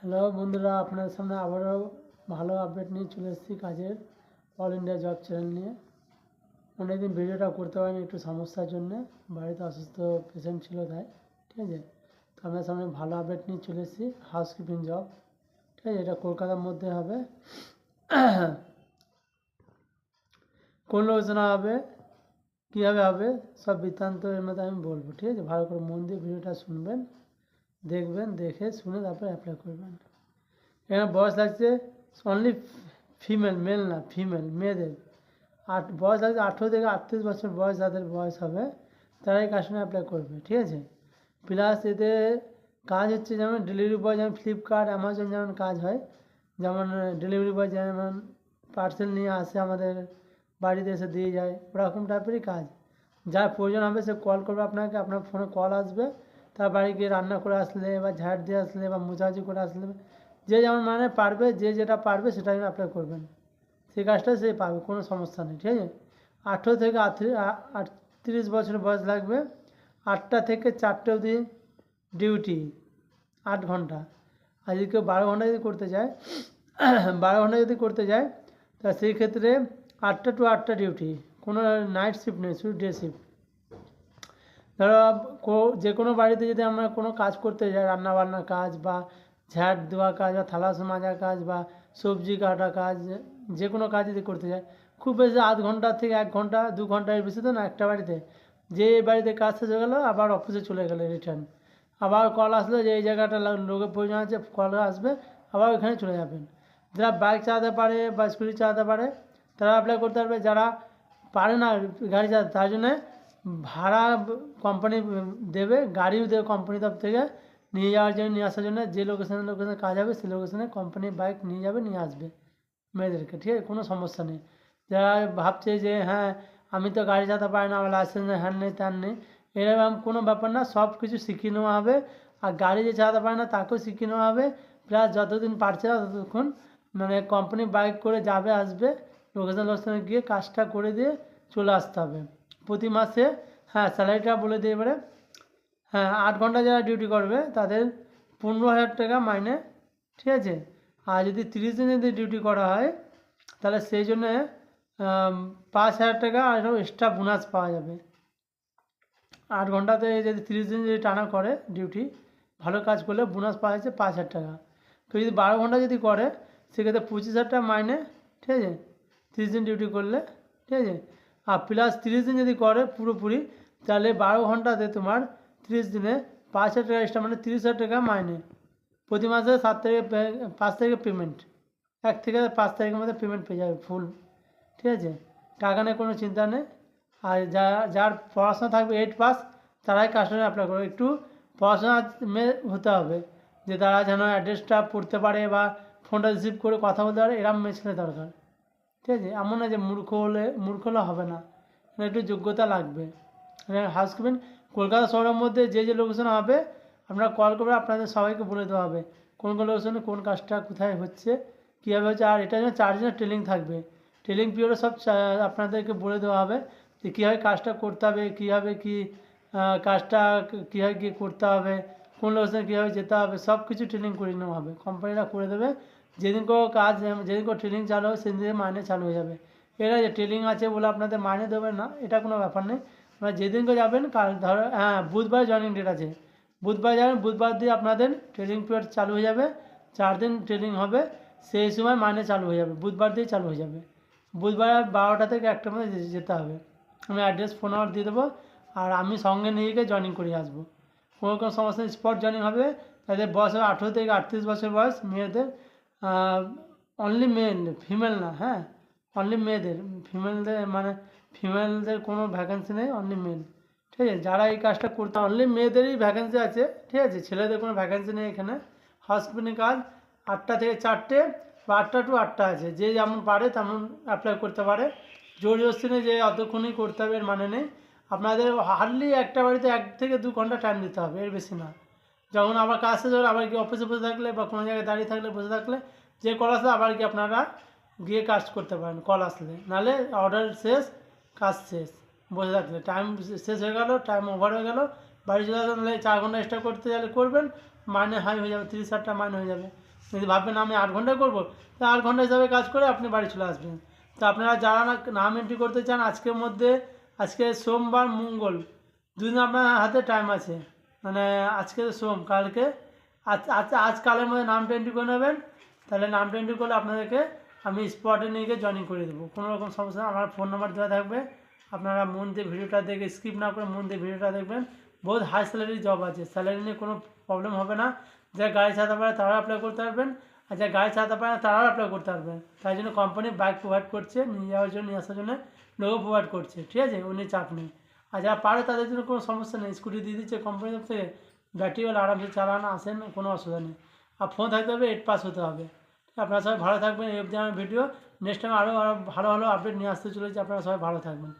Hello বন্ধুরা, আপনাদের সামনে আবারও ভালো আপডেট নিয়ে চলে এসেছি কাজের অল ইন্ডিয়া জব চ্যানেল নিয়ে। অনেকদিন ভিডিওটা করতে পারিনি একটু সমস্যার জন্য, বাড়িতে অসুস্থ পেশেন্ট ছিল তাই। ঠিক আছে, তো আপনাদের সামনে ভালো আপডেট নিয়ে চলে এসেছি হাউসকিপিং জব। ঠিক আছে, এটা কলকাতার মধ্যে হবে। কোন লোকেশনে হবে, কীভাবে হবে, সব বৃত্তান্ত এর মধ্যে আমি বলবো। ঠিক আছে, ভালো করে মন দিয়ে ভিডিওটা শুনবেন, দেখবেন, দেখে শুনে তারপরে অ্যাপ্লাই করবেন। এখানে বয়স লাগছে অনলি ফিমেল, মেল না, ফিমেল, মেয়েদের। বয়স লাগছে 18 থেকে 38 বছর বয়স, যাদের বয়স হবে তারাই কাজটা অ্যাপ্লাই করবে। ঠিক আছে, প্লাস এতে কাজ হচ্ছে যেমন ডেলিভারি বয়, যেমন ফ্লিপকার্ট, অ্যামাজন যেমন কাজ হয়, যেমন ডেলিভারি বয় যেমন পার্সেল নিয়ে আসে আমাদের বাড়িতে এসে দিয়ে যায়, ওরকম টাইপেরই কাজ। যার প্রয়োজন হবে সে কল করবে আপনাকে, আপনার ফোনে কল আসবে, তার বাড়ি গিয়ে রান্না করে আসলে বা ঝাড় দিয়ে আসলে বা মোছামুছি করে আসলে, যে যেমন মানে পারবে, যে যেটা পারবে সেটাই অ্যাপ্লাই করবেন, সেই কাজটা সে পাবে, কোনো সমস্যা নেই। ঠিক আছে, 18 থেকে 38 বছর বয়স লাগবে। 8টা থেকে 4টে অবধি ডিউটি, 8 ঘন্টা। আর যদি কেউ 12 ঘন্টা যদি করতে যায় 12 ঘন্টা যদি করতে যায় তা সেই ক্ষেত্রে 8টা টু 8টা ডিউটি, কোনো নাইট শিফট নেই, শুধু ডে শিফট। ধরো যে কোনো বাড়িতে যদি আমরা কোনো কাজ করতে যাই, রান্না বান্নার কাজ বা ঝাড় দেওয়া কাজ বা থালা মাজার কাজ বা সবজি কাটা কাজ, যে কোনো কাজ যদি করতে যাই, খুব বেশি আধ ঘন্টা থেকে 1 ঘন্টা 2 ঘন্টা, এর বেশি তো না। একটা বাড়িতে যে বাড়িতে কাজ শেষ হয়ে গেলো আবার অফিসে চলে গেলে রিটার্ন, আবার কল আসলো যে এই জায়গাটা লোকের প্রয়োজন আছে, কল আসবে, আবার ওইখানে চলে যাবেন। যারা বাইক চালাতে পারে বা স্কুটি চালাতে পারে তারা অ্যাপ্লাই করতে পারবে। যারা পারে না গাড়ি চালাতে, তার জন্যে ভাড়া কোম্পানি দেবে, গাড়িও দেবে কোম্পানি তরফ থেকে নিয়ে যাওয়ার জন্য, নিয়ে আসার জন্য। যে লোকেশনে কাজ হবে সেই লোকেশনে কোম্পানি বাইক নিয়ে যাবে, নিয়ে আসবে মেয়েদেরকে। ঠিক আছে, কোনো সমস্যা নেই। যারা ভাবছে যে হ্যাঁ আমি তো গাড়ি চালাতে পারি না, আমার লাইসেন্স নেই, হ্যান নেই, ত্যান নেই, এরকম কোনো ব্যাপার না। সব কিছু শিখিয়ে নেওয়া হবে। আর গাড়ি যে চালাতে পারে না তাকেও শিখিয়ে নেওয়া হবে। প্লাস যতদিন পারছে না ততক্ষণ মানে কোম্পানি বাইক করে যাবে, আসবে, লোকেশনে গিয়ে কাজটা করে দিয়ে চলে আসতে হবে প্রতি মাসে। হ্যাঁ, স্যালারিটা বলে দিয়ে এবারে। হ্যাঁ, 8 ঘন্টা যারা ডিউটি করবে তাদের 15,000 টাকা মাইনে। ঠিক আছে, আর যদি 30 দিন যদি ডিউটি করা হয় তাহলে সেই জন্যে 5,000 টাকা আরও এক্সট্রা বোনাস পাওয়া যাবে। 8 ঘন্টাতে যদি 30 দিন যদি টানা করে ডিউটি, ভালো কাজ করলে বোনাস পাওয়া যাচ্ছে 5,000 টাকা। কেউ যদি 12 ঘন্টা যদি করে সেক্ষেত্রে 25,000 টাকা মাইনে। ঠিক আছে, 30 দিন ডিউটি করলে। ঠিক আছে, আর প্লাস 30 দিন যদি করে পুরোপুরি, তাহলে 12 ঘন্টাতে তোমার 30 দিনে 5,000 টাকা এক্সট্রা, মানে 30,000 টাকা মাইনে। প্রতি মাসে 7 তারিখে 5 তারিখে পেমেন্ট, 1 থেকে 5 তারিখের মধ্যে পেমেন্ট পেয়ে যাবে ফুল। ঠিক আছে, টাকা নিয়ে কোনো চিন্তা নেই। আর যার পড়াশোনা থাকবে 8 পাস তারাই কাস্টমার অ্যাপ্লাই করবে। একটু পড়াশোনা হতে হবে, যে তারা যেন অ্যাড্রেসটা পড়তে পারে বা ফোনটা রিসিভ করে কথা বলতে পারে, এরম ছেলে দরকার। ঠিক আছে, এমন না যে মূর্খ হলে হবে না, একটু যোগ্যতা লাগবে। হাউসকিপিং কলকাতা শহরের মধ্যে যে যে লোকেশনে হবে আপনারা কল করবে, আপনাদের সবাইকে বলে দেওয়া হবে কোন কোন লোকেশনে কোন কাজটা কোথায় হচ্ছে, কীভাবে হচ্ছে। আর এটা যেন 4 দিনের ট্রেনিং থাকবে, ট্রেনিং পিরিয়ডে সব আপনাদেরকে বলে দেওয়া হবে যে কীভাবে কাজটা করতে হবে, কীভাবে কী কাজটা কীভাবে কী করতে হবে, কোন লোকেশনে কীভাবে যেতে হবে, সব কিছু ট্রেনিং করে নেওয়া হবে, কোম্পানিরা করে দেবে। যেদিন ট্রেনিং চালু হবে সেদিন থেকে মাইনে চালু হয়ে যাবে। এরা যে ট্রেনিং আছে বলে আপনাদের মাইনে দেবে না, এটা কোনো ব্যাপার নেই। আপনারা যেদিনকে যাবেন, কাল ধরো হ্যাঁ বুধবার জয়েনিং ডেট আছে, বুধবার যাবেন, বুধবার দিয়ে আপনাদের ট্রেনিং পিরিয়ড চালু হয়ে যাবে। 4 দিন ট্রেনিং হবে, সেই সময় মাইনে চালু হয়ে যাবে, বুধবার দিয়ে চালু হয়ে যাবে। বুধবার 12টা থেকে 1টার মধ্যে যেতে হবে। আমি অ্যাড্রেস ফোন নাম্বার দিয়ে দেবো, আর আমি সঙ্গে নিয়ে গিয়ে জয়েনিং করিয়ে আসবো। কোনো সমস্যা নেই, স্পট জয়েনিং হবে। তাদের বয়স হবে 18 থেকে 38 বছর বয়স, মেয়েদের। অনলি মেল, ফিমেল না। হ্যাঁ, অনলি মেয়েদের, ফিমেলদের কোনো ভ্যাকেন্সি নেই, অনলি মেল। ঠিক আছে, যারা এই কাজটা করতে, অনলি মেয়েদেরই ভ্যাকেন্সি আছে। ঠিক আছে, ছেলেদের কোনো ভ্যাকেন্সি নেই এখানে। হাউসকিপিং কাজ 8টা থেকে 4টে বা 8টা টু 8টা আছে, যে যেমন পারে তেমন অ্যাপ্লাই করতে পারে। জোর জবরদস্তি নেই যে অতক্ষণই করতে হবে, এর মানে নেই। আপনাদের হার্ডলি একটা বাড়িতে 1 থেকে 2 ঘন্টা টাইম দিতে হবে, এর বেশি না। যখন আবার কাজ শেষ হলে আবার কি অফিসে বসে থাকলে বা কোনো জায়গায় দাঁড়িয়ে থাকলে, বসে থাকলে, যে কল আসলে আবার কি আপনারা গিয়ে কাজ করতে পারেন কল আসলে, নাহলে অর্ডার শেষ, কাজ শেষ। বসে থাকলে টাইম শেষ হয়ে গেল, টাইম ওভার হয়ে গেল, বাড়ি চলে আসলে 4 ঘন্টা এক্সট্রা করতে গেলে করবেন, মাইনে হাই হয়ে যাবে, 30,000 টাকা মাইনে হয়ে যাবে। যদি ভাববেন আমি 8 ঘন্টায় করবো, তো 8 ঘন্টা হিসাবে কাজ করে আপনি বাড়ি চলে আসবেন। তো আপনারা যারা নাম এন্ট্রি করতে চান আজকের মধ্যে, আজকে সোমবার মঙ্গল 2 দিন আপনার হাতে টাইম আছে, মানে আজকে সোম, কালকে আজ কালের মধ্যে নামটা এন্ট্রি করে নেবেন। তাহলে নামটা এন্ট্রি করলে আপনাদেরকে আমি স্পটে নিয়ে গিয়ে জয়েনিং করে দেবো, কোনো রকম সমস্যা না। আমার ফোন নাম্বার দেওয়া থাকবে, আপনারা মন দিয়ে ভিডিওটা দেখে স্কিপ না করে মন দিয়ে ভিডিওটা দেখবেন। বহুত হাই স্যালারি জব আছে, স্যালারি নিয়ে কোনো প্রবলেম হবে না। যারা গাড়ি চালাতে পারে তারাও অ্যাপ্লাই করতে পারবেন, আর যারা গাড়ি চালাতে পারে না তারাও অ্যাপ্লাই করতে পারবেন। তাই জন্য কোম্পানি বাইক প্রোভাইড করছে, নিয়ে যাওয়ার জন্য, নিয়ে আসার জন্য লোগো প্রোভাইড করছে, ঠিক আছে, উনি চাপ নেই। আর যারা পারে তাদের জন্য কোনো সমস্যা নেই, স্কুটি দিয়ে দিচ্ছে কোম্পানি তরফ থেকে, ব্যাটারিওয়ালা আরামসে চালান, আসেন, কোনো অসুবিধা নেই। আর ফোন থাকতে হবে, 8 পাস হতে হবে। আপনারা সবাই ভালো থাকবেন। এই অবধি আমার ভিডিও, নেক্সট টাইম আরও ভালো ভালো আপডেট নিয়ে আসতে চলেছি। আপনারা সবাই ভালো থাকবেন।